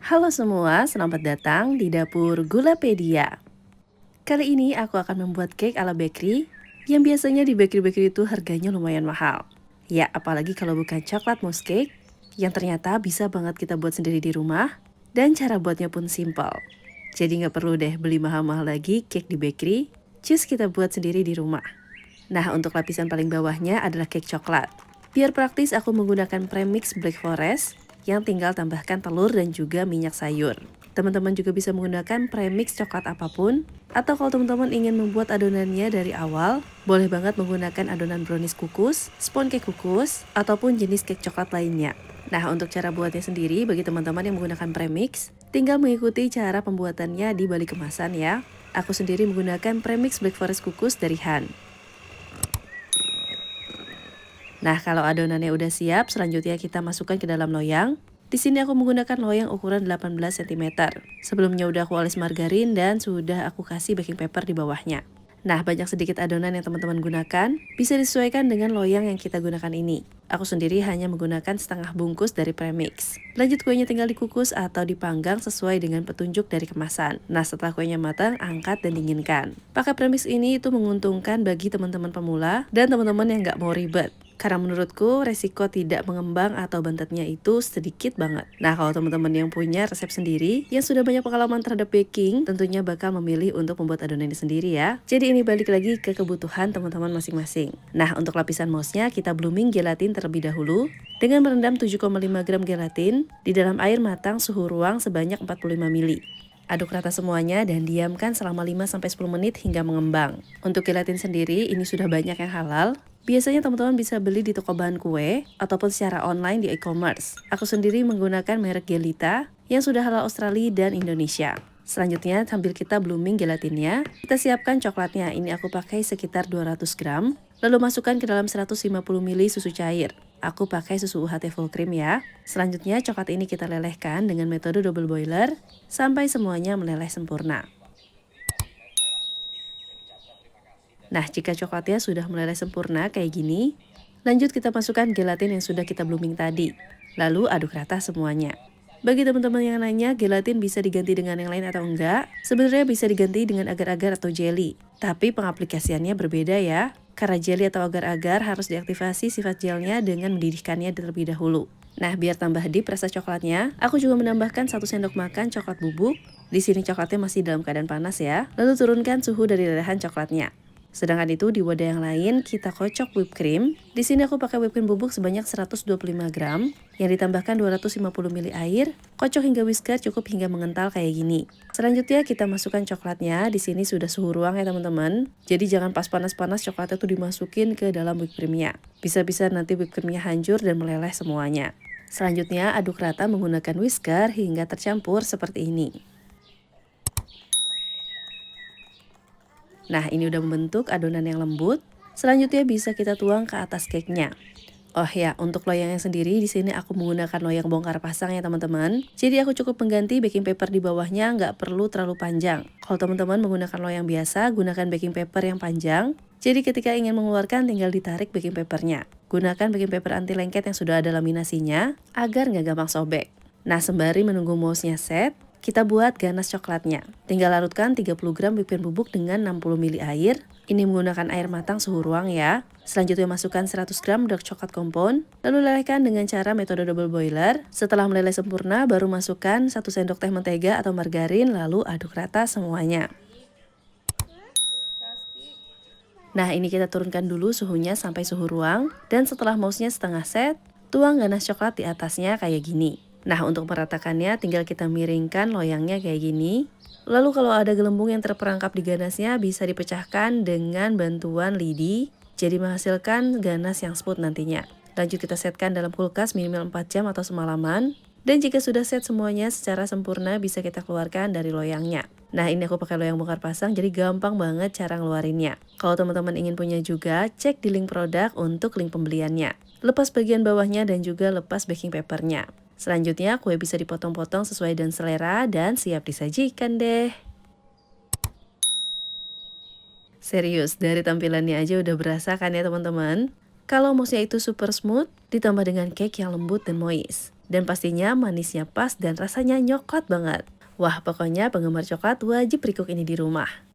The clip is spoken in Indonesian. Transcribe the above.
Halo semua, selamat datang di dapur Gulapedia. Kali ini aku akan membuat cake ala bakery yang biasanya di bakery-bakery itu harganya lumayan mahal. Ya, apalagi kalau bukan coklat mousse cake yang ternyata bisa banget kita buat sendiri di rumah dan cara buatnya pun simple. Jadi nggak perlu deh beli mahal-mahal lagi cake di bakery, just kita buat sendiri di rumah. Nah, untuk lapisan paling bawahnya adalah cake coklat. Biar praktis, aku menggunakan premix Black Forest yang tinggal tambahkan telur dan juga minyak sayur. Teman-teman juga bisa menggunakan premix coklat apapun, atau kalau teman-teman ingin membuat adonannya dari awal, boleh banget menggunakan adonan brownies kukus, sponge cake kukus, ataupun jenis cake coklat lainnya. Nah, untuk cara buatnya sendiri, bagi teman-teman yang menggunakan premix, tinggal mengikuti cara pembuatannya di balik kemasan ya. Aku sendiri menggunakan premix Black Forest kukus dari Han. Nah, kalau adonannya udah siap, selanjutnya kita masukkan ke dalam loyang. Di sini aku menggunakan loyang ukuran 18 cm. Sebelumnya udah aku oles margarin dan sudah aku kasih baking paper di bawahnya. Nah, banyak sedikit adonan yang teman-teman gunakan, bisa disesuaikan dengan loyang yang kita gunakan ini. Aku sendiri hanya menggunakan setengah bungkus dari premix. Lanjut kuenya tinggal dikukus atau dipanggang sesuai dengan petunjuk dari kemasan. Nah, setelah kuenya matang, angkat dan dinginkan. Pakai premix ini itu menguntungkan bagi teman-teman pemula dan teman-teman yang nggak mau ribet. Karena menurutku resiko tidak mengembang atau bantetnya itu sedikit banget. Nah, kalau teman-teman yang punya resep sendiri, yang sudah banyak pengalaman terhadap baking, tentunya bakal memilih untuk membuat adonan ini sendiri ya. Jadi ini balik lagi ke kebutuhan teman-teman masing-masing. Nah, untuk lapisan mousse-nya kita blooming gelatin terlebih dahulu dengan merendam 7,5 gram gelatin di dalam air matang suhu ruang sebanyak 45 ml. Aduk rata semuanya dan diamkan selama 5-10 menit hingga mengembang. Untuk gelatin sendiri, ini sudah banyak yang halal. Biasanya teman-teman bisa beli di toko bahan kue ataupun secara online di e-commerce. Aku sendiri menggunakan merek Gelita yang sudah halal Australia dan Indonesia. Selanjutnya, sambil kita blooming gelatinnya, kita siapkan coklatnya. Ini aku pakai sekitar 200 gram. Lalu masukkan ke dalam 150 ml susu cair. Aku pakai susu UHT full cream ya. Selanjutnya, coklat ini kita lelehkan dengan metode double boiler sampai semuanya meleleh sempurna. Nah, jika coklatnya sudah meleleh sempurna kayak gini, lanjut kita masukkan gelatin yang sudah kita blooming tadi. Lalu aduk rata semuanya. Bagi teman-teman yang nanya, gelatin bisa diganti dengan yang lain atau enggak? Sebenarnya bisa diganti dengan agar-agar atau jelly. Tapi pengaplikasiannya berbeda ya. Karena jelly atau agar-agar harus diaktifasi sifat gelnya dengan mendidihkannya terlebih dahulu. Nah, biar tambah deep rasa coklatnya, aku juga menambahkan 1 sendok makan coklat bubuk. Di sini coklatnya masih dalam keadaan panas ya. Lalu turunkan suhu dari lelehan coklatnya. Sedangkan itu di wadah yang lain kita kocok whipped cream. Di sini aku pakai whipped cream bubuk sebanyak 125 gram yang ditambahkan 250 ml air. Kocok hingga whisker cukup hingga mengental kayak gini. Selanjutnya kita masukkan coklatnya. Di sini sudah suhu ruang ya teman-teman. Jadi jangan pas panas-panas coklatnya tuh dimasukin ke dalam whipped creamnya. Bisa-bisa nanti whipped creamnya hancur dan meleleh semuanya. Selanjutnya aduk rata menggunakan whisker hingga tercampur seperti ini. Nah, ini udah membentuk adonan yang lembut. Selanjutnya bisa kita tuang ke atas cake-nya. Oh ya, untuk loyangnya sendiri di sini aku menggunakan loyang bongkar pasang ya teman-teman. Jadi aku cukup mengganti baking paper di bawahnya, nggak perlu terlalu panjang. Kalau teman-teman menggunakan loyang biasa, gunakan baking paper yang panjang. Jadi ketika ingin mengeluarkan tinggal ditarik baking papernya. Gunakan baking paper anti lengket yang sudah ada laminasinya agar nggak gampang sobek. Nah, sembari menunggu mouse-nya set, kita buat ganas coklatnya. Tinggal larutkan 30 gram whipped cream bubuk dengan 60 ml air. Ini menggunakan air matang suhu ruang ya. Selanjutnya masukkan 100 gram dark coklat compound. Lalu lelehkan dengan cara metode double boiler. Setelah meleleh sempurna, baru masukkan 1 sendok teh mentega atau margarin. Lalu aduk rata semuanya. Nah, ini kita turunkan dulu suhunya sampai suhu ruang. Dan setelah mouse-nya setengah set, tuang ganas coklat di atasnya kayak gini. Nah, untuk meratakannya tinggal kita miringkan loyangnya kayak gini. Lalu kalau ada gelembung yang terperangkap di ganasnya bisa dipecahkan dengan bantuan lidi. Jadi menghasilkan ganas yang smooth nantinya. Lanjut kita setkan dalam kulkas minimal 4 jam atau semalaman. Dan jika sudah set semuanya secara sempurna bisa kita keluarkan dari loyangnya. Nah, ini aku pakai loyang bongkar pasang jadi gampang banget cara ngeluarinnya. Kalau teman-teman ingin punya juga, cek di link produk untuk link pembeliannya. Lepas bagian bawahnya dan juga lepas baking papernya. Selanjutnya kue bisa dipotong-potong sesuai dengan selera dan siap disajikan deh. Serius, dari tampilannya aja udah berasa kan ya teman-teman? Kalau mouse-nya itu super smooth, ditambah dengan cake yang lembut dan moist. Dan pastinya manisnya pas dan rasanya nyokot banget. Wah, pokoknya penggemar coklat wajib recook ini di rumah.